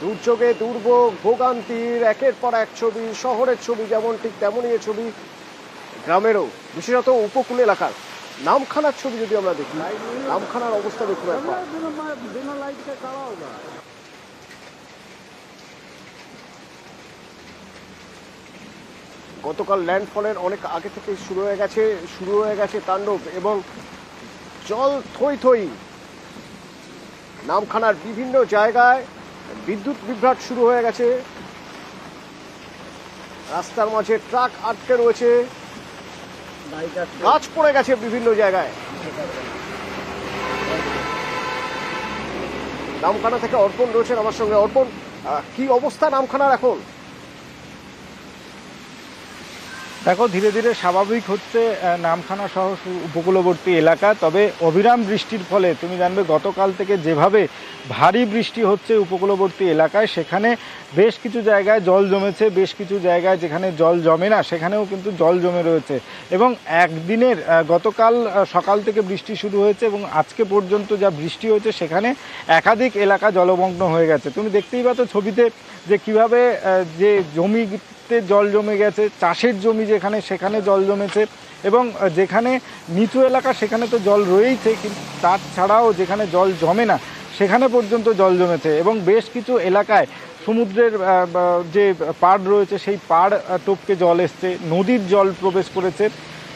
দুর্যোগে দুর্ভোগ ভোগান্তির একের পর এক ছবি, শহরের ছবি যেমন ঠিক তেমনই এ ছবি গ্রামেরও, বিশেষত উপকূল এলাকার নামখানার ছবি যদি আমরা দেখি, নামখানার অবস্থা দেখুন একবার। গতকাল ল্যান্ডফলের অনেক আগে থেকে শুরু হয়ে গেছে তাণ্ডব, এবং জল থই থই। নামখানার বিভিন্ন জায়গায় বিদ্যুৎ বিভ্রাট শুরু হয়ে গেছে, রাস্তার মাঝে ট্রাক আটকে রয়েছে, গাছ পড়ে গেছে বিভিন্ন জায়গায়। নামখানা থেকে অর্পণ রয়েছেন আমার সঙ্গে। অর্পণ, কি অবস্থা নামখানার এখন? দেখো, ধীরে ধীরে স্বাভাবিক হচ্ছে নামখানা সহ উপকূলবর্তী এলাকা। তবে অবিরাম বৃষ্টির ফলে তুমি জানবে গতকাল থেকে যেভাবে ভারী বৃষ্টি হচ্ছে উপকূলবর্তী এলাকায়, সেখানে বেশ কিছু জায়গায় জল জমেছে, বেশ কিছু জায়গায় যেখানে জল জমে না সেখানেও কিন্তু জল জমে রয়েছে। এবং একদিনের গতকাল সকাল থেকে বৃষ্টি শুরু হয়েছে এবং আজকে পর্যন্ত যা বৃষ্টি হয়েছে সেখানে একাধিক এলাকা জলমগ্ন হয়ে গেছে। তুমি দেখতেই পাচ্ছ ছবিতে যে কিভাবে যে জমি জল জমে গেছে, চাষের জমি যেখানে সেখানে জল জমেছে, এবং যেখানে নিচু এলাকা সেখানে তো জল রয়েইছে, কিন্তু তার ছাড়াও যেখানে জল জমে না সেখানে পর্যন্ত জল জমেছে। এবং বেশ কিছু এলাকায় সমুদ্রের যে পাড় রয়েছে সেই পাড় টপকে জল এসছে, নদীর জল প্রবেশ করেছে।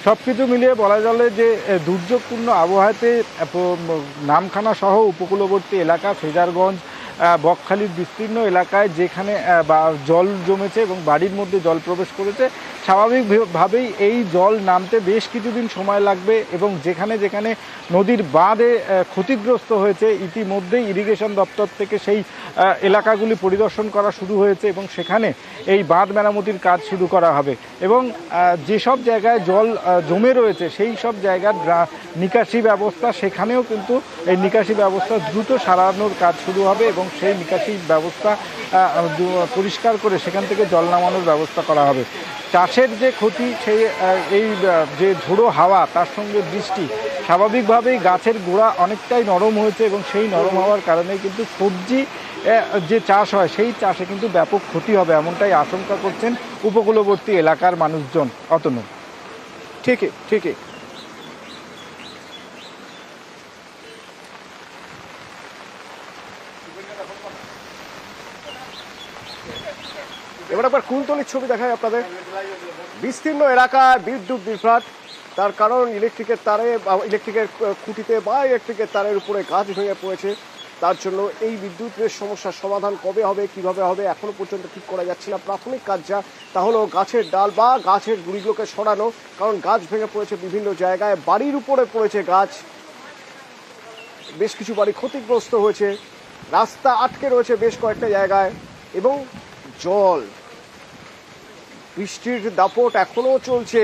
সব কিছু মিলিয়ে বলা চলে যে দুর্যোগপূর্ণ আবহাওয়াতে নামখানা সহ উপকূলবর্তী এলাকা, ফেজারগঞ্জ, বকখালির বিস্তীর্ণ এলাকায় যেখানে জল জমেছে এবং বাড়ির মধ্যে জল প্রবেশ করেছে, স্বাভাবিকভাবেই এই জল নামতে বেশ কিছুদিন সময় লাগবে। এবং যেখানে যেখানে নদীর বাঁধে ক্ষতিগ্রস্ত হয়েছে, ইতিমধ্যেই ইরিগেশন দপ্তর থেকে সেই এলাকাগুলি পরিদর্শন করা শুরু হয়েছে এবং সেখানে এই বাঁধ মেরামতির কাজ শুরু করা হবে। এবং যেসব জায়গায় জল জমে রয়েছে সেই সব জায়গার নিকাশি ব্যবস্থা, সেখানেও কিন্তু এই নিকাশি ব্যবস্থা দ্রুত সারানোর কাজ শুরু হবে এবং সেই নিকাশি ব্যবস্থা পরিষ্কার করে সেখান থেকে জল নামানোর ব্যবস্থা করা হবে। চাষের যে ক্ষতি, সেই এই যে ঝোড়ো হাওয়া তার সঙ্গে বৃষ্টি, স্বাভাবিকভাবেই গাছের গোড়া অনেকটাই নরম হয়েছে এবং সেই নরম হওয়ার কারণে কিন্তু সবজি যে চাষ হয় সেই চাষে কিন্তু ব্যাপক ক্ষতি হবে, এমনটাই আশঙ্কা করছেন উপকূলবর্তী এলাকার মানুষজন। অতনু, ঠিকই ঠিকই। এবার একবার কুলতলির ছবি দেখায় আপনাদের। বিস্তীর্ণ এলাকায় বিদ্যুৎ বিভ্রাট, তার কারণ ইলেকট্রিকের খুঁটিতে বা ইলেকট্রিকের তারের উপরে গাছ ভেঙে পড়েছে। তার জন্য এই বিদ্যুতের সমস্যার সমাধান কবে হবে, কিভাবে হবে, এখনো পর্যন্ত ঠিক করা যাচ্ছে না। প্রাথমিক কাজ যা, তা হলো গাছের ডাল বা গাছের গুঁড়িগুলোকে সরানো, কারণ গাছ ভেঙে পড়েছে বিভিন্ন জায়গায়, বাড়ির উপরে পড়েছে গাছ, বেশ কিছু বাড়ি ক্ষতিগ্রস্ত হয়েছে, রাস্তা আটকে রয়েছে বেশ কয়েকটা জায়গায়, এবং জল, বৃষ্টির দাপট এখনো চলছে।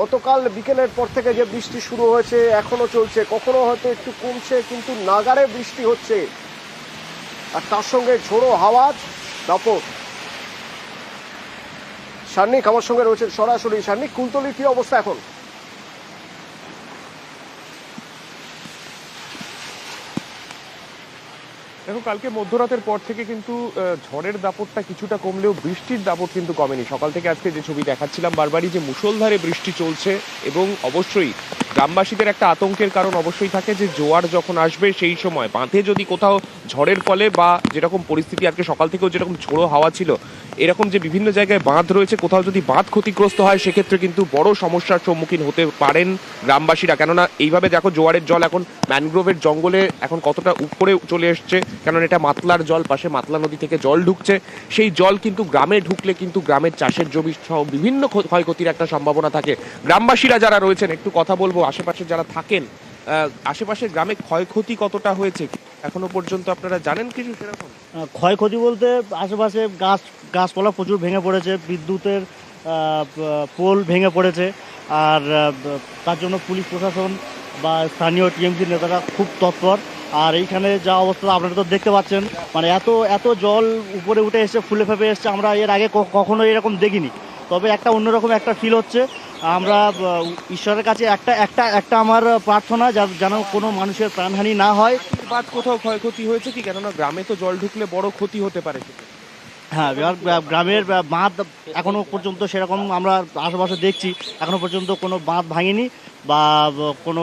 গতকাল বিকেলের পর থেকে যে বৃষ্টি শুরু হয়েছে এখনো চলছে, কখনো হয়তো একটু কমছে, কিন্তু নাগারে বৃষ্টি হচ্ছে, আর তার সঙ্গে ঝোড়ো হাওয়া, দাপট। সান্নিক আমার সঙ্গে রয়েছে সরাসরি। সান্নিক, কুলতলির কি অবস্থা এখন? দেখো, কালকে মধ্যরাতের পর থেকে কিন্তু ঝড়ের দাপটটা কিছুটা কমলেও বৃষ্টির দাপট কিন্তু কমেনি। সকাল থেকে আজকে যে ছবি দেখাচ্ছিলাম বারবারই, যে মুষলধারে বৃষ্টি চলছে, এবং অবশ্যই গ্রামবাসীদের একটা আতঙ্কের কারণ অবশ্যই থাকে যে জোয়ার যখন আসবে সেই সময় বাঁধে যদি কোথাও ঝড়ের ফলে বা যেরকম পরিস্থিতি আজকে সকাল থেকেও যেরকম ঝোড়ো হাওয়া ছিল, এরকম যে বিভিন্ন জায়গায় বাঁধ রয়েছে, কোথাও যদি বাঁধ ক্ষতিগ্রস্ত হয় সেক্ষেত্রে কিন্তু বড় সমস্যার সম্মুখীন হতে পারেন গ্রামবাসীরা। কেননা এইভাবে দেখো জোয়ারের জল এখন ম্যানগ্রোভের জঙ্গলে এখন কতটা উপরে চলে এসছে, কেননা এটা মাতলার জল, পাশে মাতলা নদী থেকে জল ঢুকছে। সেই জল কিন্তু গ্রামে ঢুকলে কিন্তু গ্রামের চাষের জমি সহ বিভিন্ন ক্ষয়ক্ষতির একটা সম্ভাবনা থাকে। গ্রামবাসীরা যারা রয়েছেন, একটু কথা বলবো আশেপাশে যারা থাকেন, আশেপাশের গ্রামে ক্ষয়ক্ষতি কতটা হয়েছে এখনো পর্যন্ত আপনারা জানেন কিছু সেরকম? ক্ষয়ক্ষতি বলতে আশেপাশে গাছপালা প্রচুর ভেঙে পড়েছে, বিদ্যুতের পোল ভেঙে পড়েছে, আর তার জন্য পুলিশ প্রশাসন বা স্থানীয় টিএমসি নেতারা খুব তৎপর। আর এইখানে যা অবস্থা আপনারা তো দেখতে পাচ্ছেন, মানে এত জল উপরে উঠে এসছে, ফুলে ফেপে এসছে, আমরা এর আগে কখনো এরকম দেখিনি। তবে একটা অন্যরকম একটা ফিল হচ্ছে। আমরা ঈশ্বরের কাছে একটা আমার প্রার্থনা যেন কোনো মানুষের প্রাণহানি না হয়। বাদ কোথাও ক্ষয়ক্ষতি হয়েছে কি? কেননা গ্রামে তো জল ঢুকলে বড় ক্ষতি হতে পারে। হ্যাঁ, এবার গ্রামের বাঁধ এখনো পর্যন্ত সেরকম আমরা আশেপাশে দেখছি, এখনো পর্যন্ত কোনো বাঁধ ভাঙেনি বা কোনো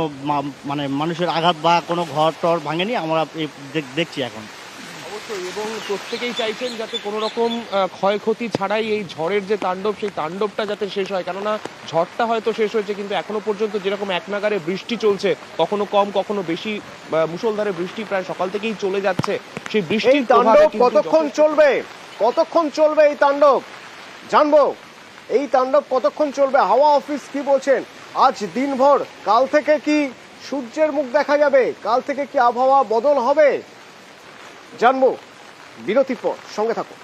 মানে মানুষের আঘাত বা কোনো ঘর টর ভাঙেনি, আমরা দেখছি এখন। অবশ্যই, এবং প্রত্যেকেই চাইছেন যাতে কোনো রকম ক্ষয়ক্ষতি ছাড়াই এই ঝড়ের যে তাণ্ডব, সেই তাণ্ডবটা যাতে শেষ হয়। কেননা ঝড়টা হয়তো শেষ হয়েছে, কিন্তু এখনো পর্যন্ত যেরকম একনাগারে বৃষ্টি চলছে, কখনো কম কখনো বেশি মুষলধারে বৃষ্টি প্রায় সকাল থেকেই চলে যাচ্ছে। সেই এই বৃষ্টির তাণ্ডব কতক্ষণ চলবে? কতক্ষণ চলবে এই তাণ্ডব? জানবো এই তাণ্ডব কতক্ষণ চলবে। হাওয়া অফিস কি বলছেন? আজ দিনভর, কাল থেকে কি সূর্যের মুখ দেখা যাবে? কাল থেকে কি আবহাওয়া বদল হবে? জানবো বিরতির পর, সঙ্গে থাকুন।